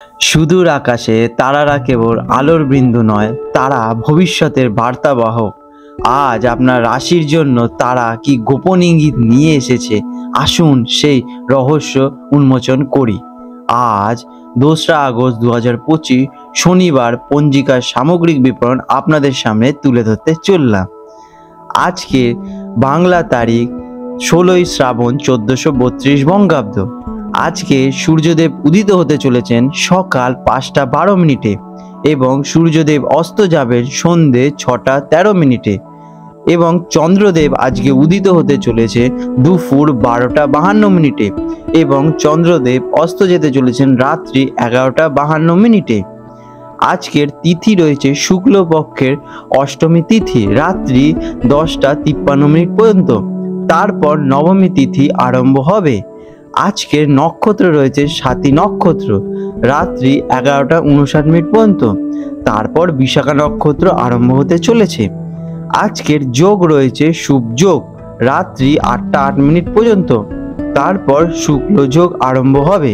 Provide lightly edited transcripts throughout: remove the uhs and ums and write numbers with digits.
সুদূর আকাশে তারারা কেবল আলোর বিন্দু নয়, তারা ভবিষ্যতের বার্তাবাহক। আজ আপনার রাশির জন্য তারা কি গোপন ইঙ্গিত নিয়ে এসেছে, আসুন সেই রহস্য উন্মোচন করি। আজ 2রা আগস্ট 2025 শনিবার পঞ্জিকার সামগ্রিক বিবরণ আপনাদের সামনে তুলে ধরতে চললাম। আজকে বাংলা তারিখ 16ই শ্রাবণ 1432 বঙ্গাব্দ। আজকে সূর্যদেব উদিত হতে চলেছেন সকাল 5টা 12 মিনিটে এবং সূর্যদেব অস্ত যাবেন সন্ধে 6টা 13 মিনিটে এবং চন্দ্রদেব আজকে উদিত হতে চলেছে দুপুর 12টা 52 মিনিটে এবং চন্দ্রদেব অস্ত যেতে চলেছেন রাত্রি 11টা 52 মিনিটে। আজকের তিথি রয়েছে শুক্লপক্ষের অষ্টমী তিথি রাত্রি 10টা 53 মিনিট পর্যন্ত, তারপর নবমী তিথি আরম্ভ হবে। আজকের নক্ষত্র রয়েছে স্বাতী নক্ষত্র রাত্রি 11টা 59 মিনিট পর্যন্ত, তারপর বিশাখা নক্ষত্র আরম্ভ হতে চলেছে। আজকের যোগ রয়েছে শুভ যোগ রাত্রি 8টা 8 মিনিট পর্যন্ত, তারপর শুক্ল যোগ আরম্ভ হবে।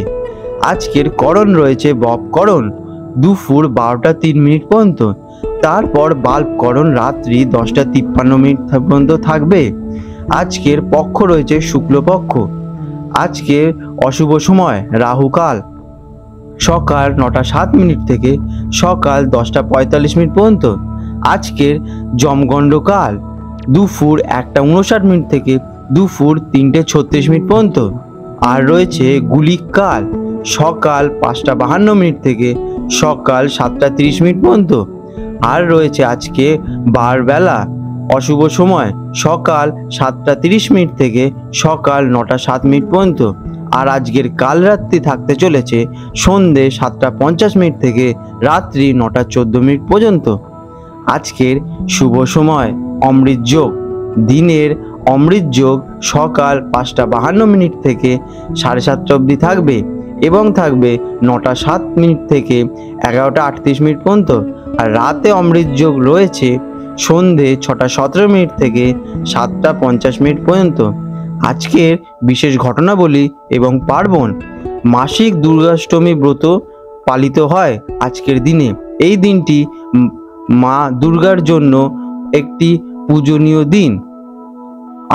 আজকের করণ রয়েছে বপকরণ দুপুর 12টা 3 মিনিট পর্যন্ত, তারপর বাল্বকরণ রাত্রি 10টা 53 মিনিট পর্যন্ত থাকবে। আজকের পক্ষ রয়েছে শুক্লপক্ষ। আজকে অশুভ সময় রাহুকাল সকাল 9টা 7 মিনিট থেকে সকাল 10টা 45 মিনিট পর্যন্ত। আজকের যমগণ্ডকাল দুপুর 1টা 59 মিনিট থেকে দুপুর 3টে 36 মিনিট পর্যন্ত। আর রয়েছে গুলিক কাল সকাল 5টা 52 মিনিট থেকে সকাল 7টা 30 মিনিট পর্যন্ত। আর রয়েছে আজকে বারবেলা অশুভ সময় সকাল 7টা 30 মিনিট থেকে সকাল 9টা 7 মিনিট পর্যন্ত। আর আজকের কালরাত্রি থাকতে চলেছে সন্ধে 7টা 50 মিনিট থেকে রাত্রি 9টা 14 মিনিট পর্যন্ত। আজকের শুভ সময় অমৃত যোগ, দিনের অমৃত যোগ সকাল 5টা 52 মিনিট থেকে 7:30 অবধি থাকবে এবং থাকবে 9টা 7 মিনিট থেকে 11টা 38 মিনিট পর্যন্ত। আর রাতে অমৃত যোগ রয়েছে সন্ধে 6টা 17 মিনিট থেকে 7টা 50 মিনিট পর্যন্ত। আজকের বিশেষ ঘটনাবলী এবং পার্বণ মাসিক দুর্গাষ্টমী ব্রত পালিত হয় আজকের দিনে। এই দিনটি মা দুর্গার জন্য একটি পূজনীয় দিন।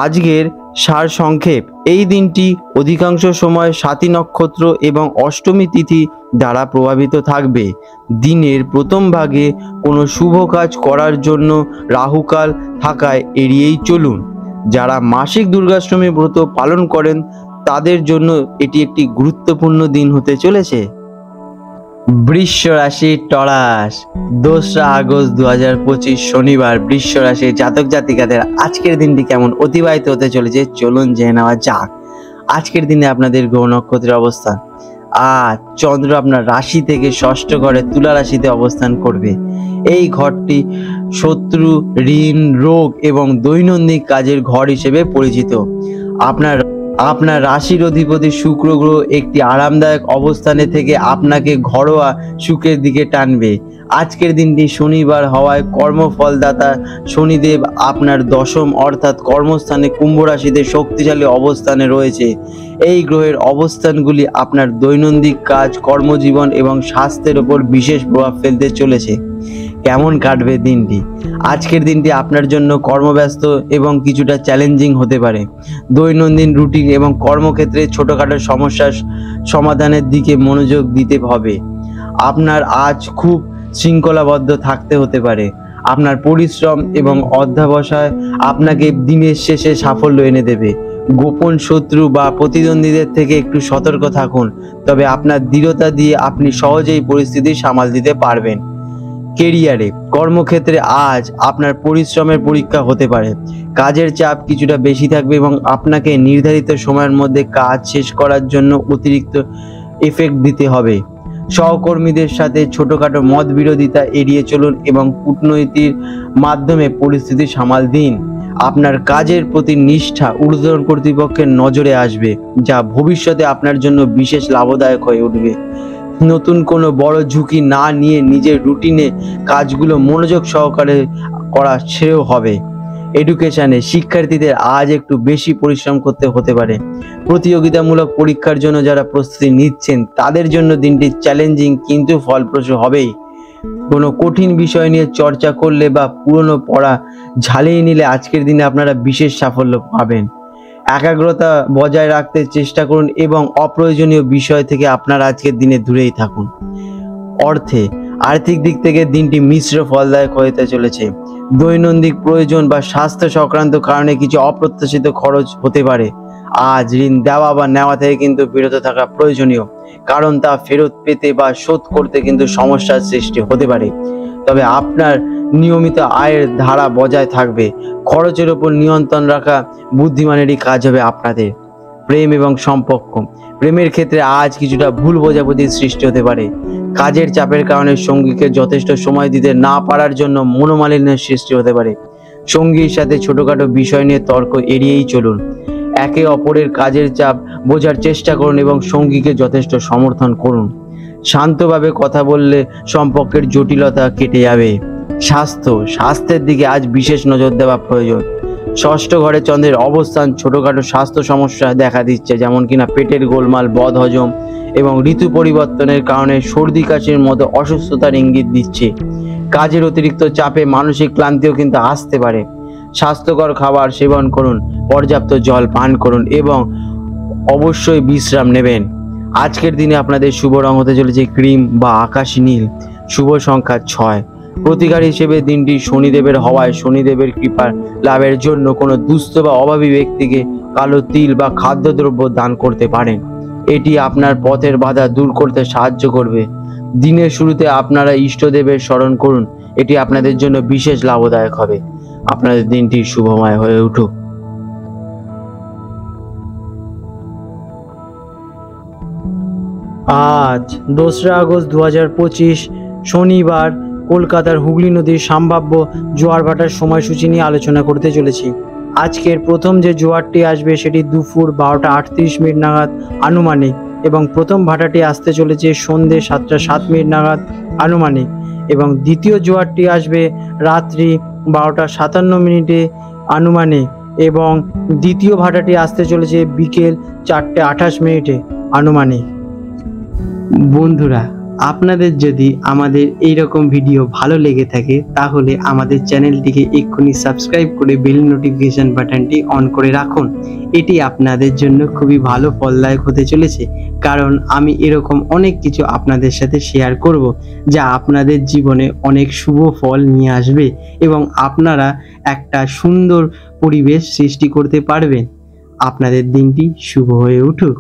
আজকের সার সংক্ষেপ, এই দিনটি অধিকাংশ সময় স্বাতী নক্ষত্র এবং অষ্টমী তিথি দ্বারা প্রভাবিত থাকবে। দিনের প্রথম ভাগে কোনো শুভ কাজ করার জন্য রাহুকাল থাকায় এড়িয়েই চলুন। যারা মাসিক দুর্গাষ্টমী ব্রত পালন করেন তাদের জন্য এটি একটি গুরুত্বপূর্ণ দিন হতে চলেছে। বৃষ রাশি টরাস 2রা আগস্ট 2025 শনিবার বৃষ রাশির জাতক জাতিকাদের আজকের দিনটি কেমন অতিবাহিত হতে চলেছে চলুন জেনে নেওয়া যাক। আজকের দিনে আপনাদের গ্রহ নক্ষত্রের অবস্থান। আজ চন্দ্র আপনার রাশি থেকে ষষ্ঠ ঘরে তুলা রাশিতে অবস্থান করবে। এই ঘরটি শত্রু, ঋণ, রোগ এবং দৈনন্দিন কাজের ঘর হিসেবে পরিচিত। আপনার রাশির অধিপতি শুক্র গ্রহ একটি আরামদায়ক অবস্থানে থেকে আপনাকে ঘরোয়া সুখের দিকে টানবে। আজকের দিনটি শনিবার হওয়ায় কর্মফলদাতা শনিদেব আপনার দশম অর্থাৎ কর্মস্থানে কুম্ভ রাশিতে শক্তিশালী অবস্থানে রয়েছে। এই গ্রহের অবস্থানগুলি আপনার দৈনন্দিন কাজ, কর্মজীবন এবং স্বাস্থ্যের ওপর বিশেষ প্রভাব ফেলতে চলেছে। কেমন কাটবে দিনটি? আজকের দিনটি আপনার জন্য কর্মব্যস্ত এবং কিছুটা চ্যালেঞ্জিং হতে পারে। দৈনন্দিন রুটিন এবং কর্মক্ষেত্রে ছোটোখাটো সমস্যার সমাধানের দিকে মনোযোগ দিতে হবে। আপনার আজ খুব শৃঙ্খলাবদ্ধ থাকতে হতে পারে। আপনার পরিশ্রম এবং অধ্যবসায় আপনাকে দিনের শেষে সাফল্য এনে দেবে। গোপন শত্রু বা প্রতিদ্বন্দ্বীদের থেকে একটু সতর্ক থাকুন, তবে আপনার দৃঢ়তা দিয়ে আপনি সহজেই পরিস্থিতি সামাল দিতে পারবেন। কেরিয়ারে, কর্মক্ষেত্রে আজ আপনার পরিশ্রমের পরীক্ষা হতে পারে। কাজের চাপ কিছুটা বেশি থাকবে এবং আপনাকে নির্ধারিত সময়ের মধ্যে কাজ শেষ করার জন্য অতিরিক্ত এফেক্ট দিতে হবে। সহকর্মীদের সাথে ছোটোখাটো মত বিরোধিতা এড়িয়ে চলুন এবং কূটনৈতিক মাধ্যমে পরিস্থিতি সামাল দিন। আপনার কাজের প্রতি নিষ্ঠা ঊর্ধ্বতন কর্তৃপক্ষের নজরে আসবে, যা ভবিষ্যতে আপনার জন্য বিশেষ লাভদায়ক হয়ে উঠবে। নতুন কোনো বড় ঝুঁকি না নিয়ে নিজের রুটিনে কাজগুলো মনোযোগ সহকারে করা শ্রেয় হবে। এডুকেশনে শিক্ষার্থীদের আজ একটু বেশি পরিশ্রম করতে হতে পারে। প্রতিযোগিতামূলক পরীক্ষার জন্য যারা প্রস্তুতি নিচ্ছেন তাদের জন্য দিনটি চ্যালেঞ্জিং কিন্তু ফলপ্রসূ হবেই। কোনো কঠিন বিষয় নিয়ে চর্চা করলে বা পুরনো পড়া ঝালিয়ে নিলে আজকের দিনে আপনারা বিশেষ সাফল্য পাবেন। একাগ্রতা বজায় রাখতে চেষ্টা করুন এবং অপ্রয়োজনীয় বিষয় থেকে আপনারা আজকের দিনে দূরেই থাকুন। আর্থিক দিক থেকে দিনটি মিশ্র ফলদায়ক হতে চলেছে। দৈনন্দিন প্রয়োজন বা স্বাস্থ্য সংক্রান্ত কারণে কিছু অপ্রত্যাশিত খরচ হতে পারে। আজ ঋণ দেওয়া বা নেওয়া থেকে কিন্তু বিরত থাকা প্রয়োজনীয়, কারণ তা ফেরত পেতে বা শোধ করতে কিন্তু সমস্যার সৃষ্টি হতে পারে। তবে আপনার নিয়মিত আয়ের ধারা বজায় থাকবে। খরচের ওপর নিয়ন্ত্রণ রাখা বুদ্ধিমানেরই কাজ হবে আপনাদের। প্রেম এবং সম্পর্ক, প্রেমের ক্ষেত্রে আজ কিছুটা ভুল বোঝাবুঝির সৃষ্টি হতে পারে। কাজের চাপের কারণে সঙ্গীকে যথেষ্ট সময় দিতে না পারার জন্য মনোমালিন্যের সৃষ্টি হতে পারে। সঙ্গীর সাথে ছোটখাটো বিষয় নিয়ে তর্ক এড়িয়েই চলুন। একে অপরের কাজের চাপ বোঝার চেষ্টা করুন এবং সঙ্গীকে যথেষ্ট সমর্থন করুন। শান্তভাবে কথা বললে সম্পর্কের জটিলতা কেটে যাবে। স্বাস্থ্যের দিকে আজ বিশেষ নজর দেওয়া প্রয়োজন। ষষ্ঠ ঘরে চন্দ্রের অবস্থান ছোটখাটো স্বাস্থ্য সমস্যা দেখা দিচ্ছে, যেমন কিনা পেটের গোলমাল, বদহজম এবং ঋতু পরিবর্তনের কারণে সর্দি কাশির মতো অসুস্থতার ইঙ্গিত দিচ্ছে। কাজের অতিরিক্ত চাপে মানসিক ক্লান্তিও কিন্তু আসতে পারে। স্বাস্থ্যকর খাবার সেবন করুন, পর্যাপ্ত জল পান করুন এবং অবশ্যই বিশ্রাম নেবেন। আজকের দিনে আপনাদের শুভ রং হতে চলেছে ক্রিম বা আকাশী নীল। শুভ সংখ্যা 6। প্রতিকার হিসেবে দিনটি শনিদেবের হওয়ায় শনিদেবের কৃপা লাভের জন্য কোনো দুস্থ বা অভাবী ব্যক্তিকে কালো তিল বা খাদ্যদ্রব্য দান করতে পারেন। এটি আপনার পথের বাধা দূর করতে সাহায্য করবে। দিনের শুরুতে আপনারা ইষ্টদেবের স্মরণ করুন, এটি আপনাদের জন্য বিশেষ লাভদায়ক হবে। আপনাদের দিনটি শুভময় হয়ে উঠুক। আজ 2রা আগস্ট 2025 শনিবার কলকাতার হুগলি নদীর সম্ভাব্য জোয়ার ভাটার সময়সূচি নিয়ে আলোচনা করতে চলেছি। আজকের প্রথম যে জোয়ারটি আসবে সেটি দুপুর 12টা 38 মিনিট নাগাদ আনুমানিক, এবং প্রথম ভাটাটি আসতে চলেছে সন্ধ্যে 7টা 7 মিনিট নাগাদ আনুমানিক, এবং দ্বিতীয় জোয়ারটি আসবে রাত্রি 12টা 57 মিনিটে আনুমানিক, এবং দ্বিতীয় ভাটাটি আসতে চলেছে বিকেল 4টে 28 মিনিটে আনুমানিক। বন্ধুরা, আপনাদের যদি আমাদের এই রকম ভিডিও ভালো লেগে থাকে তাহলে আমাদের চ্যানেলটিকে এক্ষুনি সাবস্ক্রাইব করে বেল নোটিফিকেশন বাটনটি অন করে রাখুন। এটি আপনাদের জন্য খুবই ভালো ফলদায়ক হতে চলেছে, কারণ আমি এরকম অনেক কিছু আপনাদের সাথে শেয়ার করব যা আপনাদের জীবনে অনেক শুভ ফল নিয়ে আসবে এবং আপনারা একটা সুন্দর পরিবেশ সৃষ্টি করতে পারবেন। আপনাদের দিনটি শুভ হয়ে উঠুক।